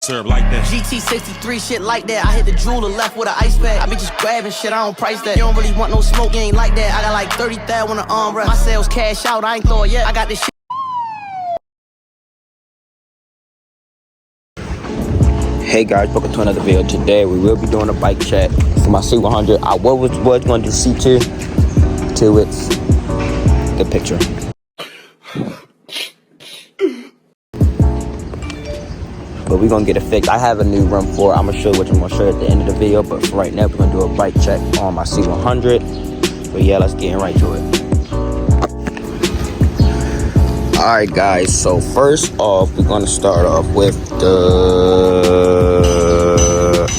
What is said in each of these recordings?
Serve like that. GT63 shit like that. I hit the jeweler left with an ice pack. I be just grabbing shit, I don't price that. You don't really want no smoke, you ain't like that. I got like 30,000 on the armrest. My sales cash out, I ain't throw it yet. I got this shit. Hey guys, welcome to another video. Today we will be doing a bike check for my C100. I was going to do C2 till it's the picture. But we're gonna get it fixed. I have a new rim for it. I'm gonna show you what I'm gonna show you at the end of the video. But for right now, we're gonna do a bike check on my C100. But yeah, let's get right to it. Alright guys, so first off, we're gonna start off with the...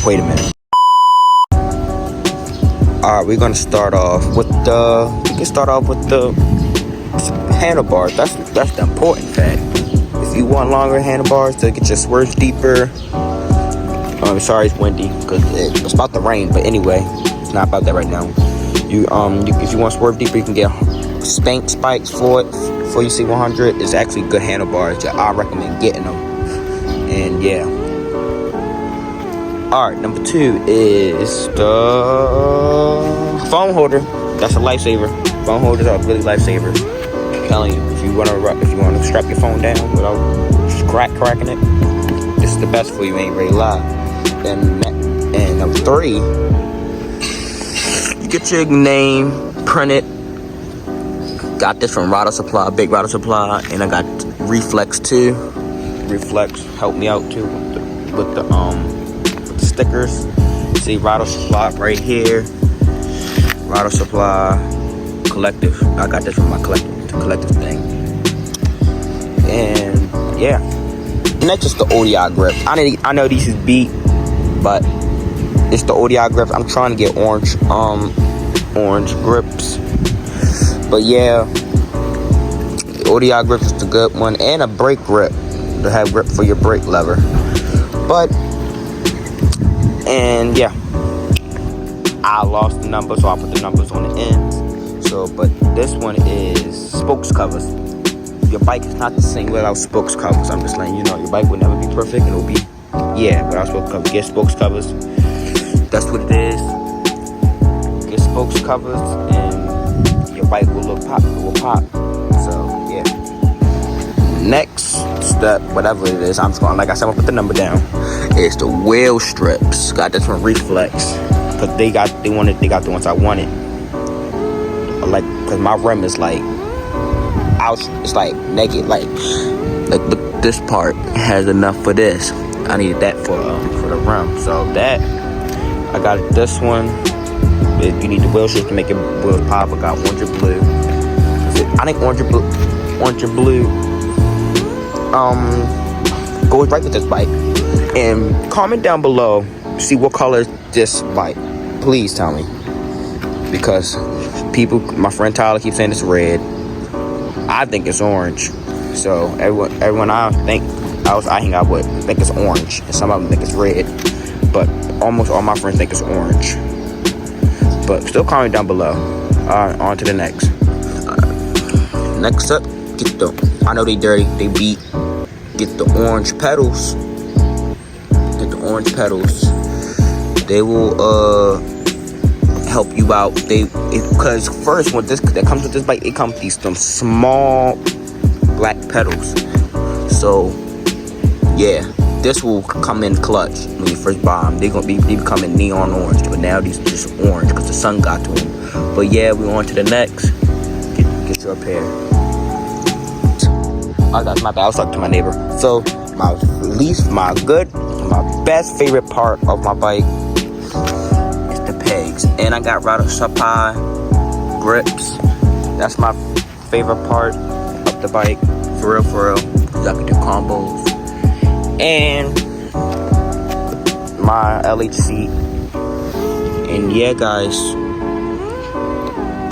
Wait a minute. Alright, we're gonna start off with the... We can start off with the handlebars. That's the important fact. If you want longer handlebars to get your swerves deeper... I'm sorry it's windy, because it's about to rain, but anyway, it's not about that right now. If you want to swerve deeper, you can get spank spikes for it. For your C100, it's actually good handlebars that I recommend getting them. And yeah. Alright, number 2 is the phone holder. That's a lifesaver. Phone holders are really lifesavers. I'm telling you, if you wanna strap your phone down without just cracking it, this is the best for you, ain't ready to lie. And number 3, you get your name printed. Got this from Rado Supply, Big Rado Supply, and I got Reflex too. Reflex helped me out too with the stickers. See Rado Supply right here. Rado Supply Collective. I got this from my collective thing. And yeah, and that's just the ODI grip. I know these is beat, but it's the ODI grips. I'm trying to get orange grips. But yeah, the ODI grip is the good one, and a brake grip to have grip for your brake lever. And yeah, I lost the number, so I put the numbers on the ends. So, but this one is spokes covers. Your bike is not the same without spokes covers. I'm just letting you know, your bike will never be perfect. It'll be, yeah, without spokes covers. Get spokes covers. That's what it is. Get spokes covers, and your bike will pop. So yeah. Next step, whatever it is, I'm just going, like I said, I'm gonna put the number down. It's the wheel strips. Got this from Reflex, cause they got the ones I wanted. Like, cause my rim is like out. It's like naked. Like this part has enough for this. I needed that for the rim. So that I got this one. If you need the wheel strips to make your wheels pop, I got orange and blue. I think orange and blue goes right with this bike. And comment down below, see what color is this bike. Please tell me, because my friend Tyler keeps saying it's red. I think it's orange. So everyone I hang out with think it's orange, and some of them think it's red. But almost all my friends think it's orange. But still comment down below. On to the next. Next up, I know they dirty, they beat. Get the orange pedals. They will help you out. Because first, when that comes with this bike, it comes with some small black pedals. So yeah, this will come in clutch when you first buy them. They becoming neon orange, but now these are just orange because the sun got to them. But yeah, we on to the next. Get you a pair. Oh, that's my bad. I was talking to my neighbor. So my best favorite part of my bike is the pegs, and I got Rado Supply grips. That's my favorite part of the bike, for real. Cause I can do combos. And my LH seat. And yeah, guys.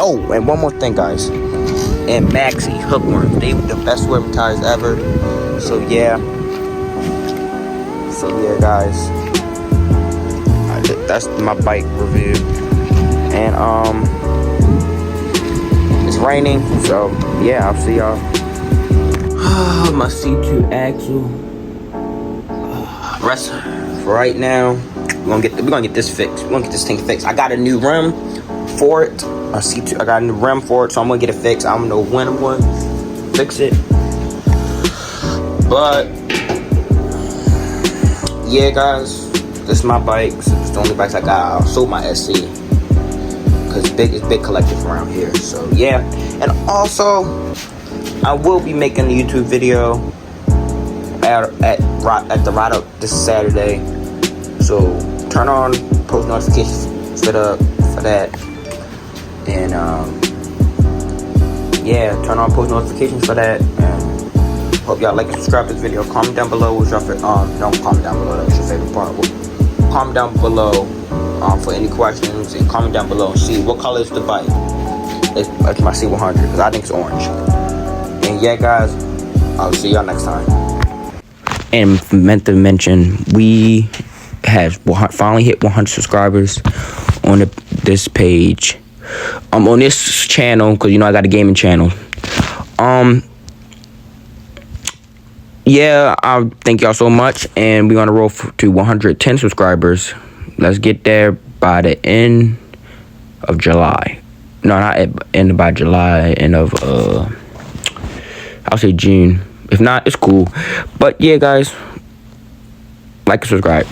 Oh, and one more thing, guys. And Maxi hookworms. They were the best worm tires ever. So yeah, guys. That's my bike review. And it's raining, so yeah, I'll see y'all. My C2 axle. rest for right now. We're gonna get this fixed. We're gonna get this thing fixed. I got a new rim for it. A C2. I got a new rim for it, so I'm gonna get it fixed. I don't know when I'm going to fix it, but yeah, guys, this is my bikes. It's the only bikes I got. I sold my SC because it's big collective around here. So yeah, and also I will be making a YouTube video at the ride up this Saturday. So turn on post notifications for that, and yeah, turn on post notifications for that. And hope y'all like and subscribe to this video. Comment down below what's your favorite. Don't comment down below. That's your favorite part. Comment down below for any questions, and comment down below and see what color is the bike. It's my c100 because I think it's orange. And yeah, guys, I'll see y'all next time. And meant to mention, we have finally hit 100 subscribers on this page, on this channel, because I got a gaming channel. Yeah, I thank y'all so much, and we're gonna roll to 110 subscribers. Let's get there by the end of July. No, not end by July. End of I'll say June. If not, it's cool. But yeah, guys, like and subscribe.